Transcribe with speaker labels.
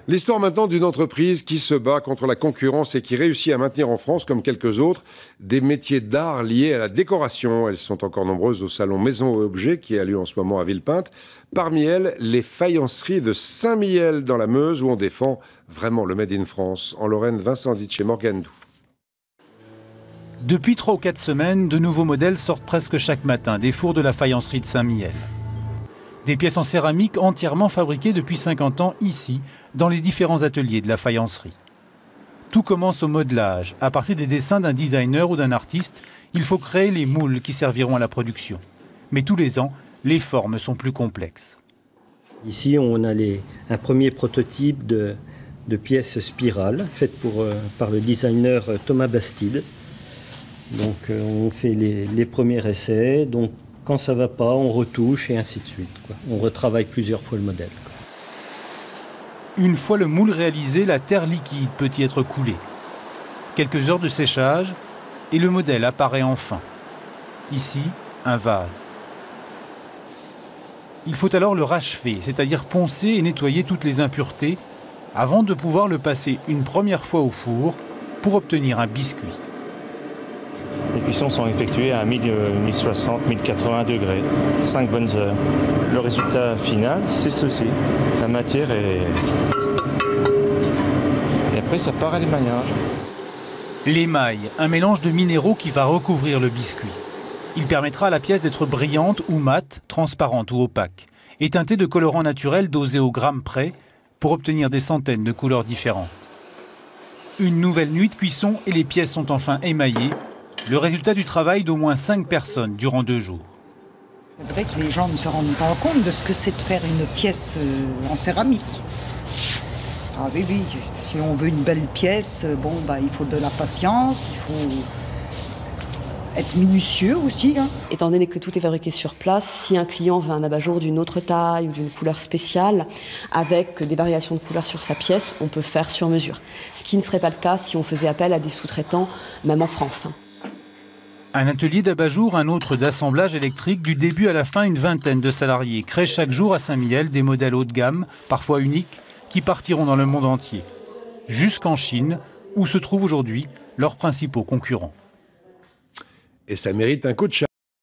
Speaker 1: L'histoire maintenant d'une entreprise qui se bat contre la concurrence et qui réussit à maintenir en France, comme quelques autres, des métiers d'art liés à la décoration. Elles sont encore nombreuses au salon Maison et Objets qui a lieu en ce moment à Villepinte. Parmi elles, les faïenceries de Saint-Mihiel dans la Meuse où on défend vraiment le Made in France. En Lorraine, Vincent Ditch et Morgane Doux.
Speaker 2: Depuis 3 ou 4 semaines, de nouveaux modèles sortent presque chaque matin des fours de la faïencerie de Saint-Mihiel. Des pièces en céramique entièrement fabriquées depuis 50 ans ici, dans les différents ateliers de la faïencerie. Tout commence au modelage. À partir des dessins d'un designer ou d'un artiste, il faut créer les moules qui serviront à la production. Mais tous les ans, les formes sont plus complexes.
Speaker 3: Ici, on a un premier prototype de pièces spirales faites par le designer Thomas Bastide. Donc, on fait les premiers essais. Donc, quand ça ne va pas, on retouche et ainsi de suite. On retravaille plusieurs fois le modèle.
Speaker 2: Une fois le moule réalisé, la terre liquide peut y être coulée. Quelques heures de séchage et le modèle apparaît enfin. Ici, un vase. Il faut alors le rachever, c'est-à-dire poncer et nettoyer toutes les impuretés avant de pouvoir le passer une première fois au four pour obtenir un biscuit.
Speaker 4: Les cuissons sont effectuées à 1060, 1080 degrés, 5 bonnes heures. Le résultat final, c'est ceci. La matière est... Et après, ça part à l'émaillage.
Speaker 2: L'émail, un mélange de minéraux qui va recouvrir le biscuit. Il permettra à la pièce d'être brillante ou mate, transparente ou opaque, et teintée de colorants naturels dosés au gramme près pour obtenir des centaines de couleurs différentes. Une nouvelle nuit de cuisson et les pièces sont enfin émaillées. Le résultat du travail d'au moins 5 personnes durant 2 jours.
Speaker 5: C'est vrai que les gens ne se rendent pas compte de ce que c'est de faire une pièce en céramique. Ah oui, si on veut une belle pièce, il faut de la patience, il faut être minutieux aussi.
Speaker 6: Étant donné que tout est fabriqué sur place, si un client veut un abat-jour d'une autre taille ou d'une couleur spéciale, avec des variations de couleurs sur sa pièce, on peut faire sur mesure. Ce qui ne serait pas le cas si on faisait appel à des sous-traitants, même en France.
Speaker 2: Un atelier d'abat-jour, un autre d'assemblage électrique. Du début à la fin, une vingtaine de salariés créent chaque jour à Saint-Mihiel des modèles haut de gamme, parfois uniques, qui partiront dans le monde entier, jusqu'en Chine, où se trouvent aujourd'hui leurs principaux concurrents.
Speaker 1: Et ça mérite un coup de chat.